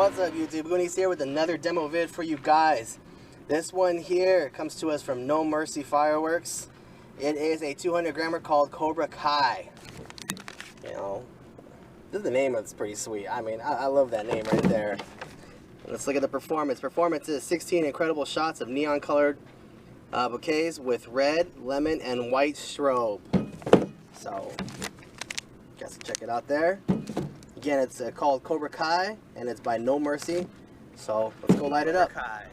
What's up, YouTube? Goonies here with another demo vid for you guys. This one here comes to us from No Mercy Fireworks. It is a 200 grammer called Cobra Kai. You know, the name is pretty sweet. I mean, I love that name right there. Let's look at the performance. Performance is 16 incredible shots of neon colored bouquets with red, lemon, and white strobe. So, guys can check it out there. Again, it's called Cobra Kai, and it's by No Mercy. So let's go light it up. Kai.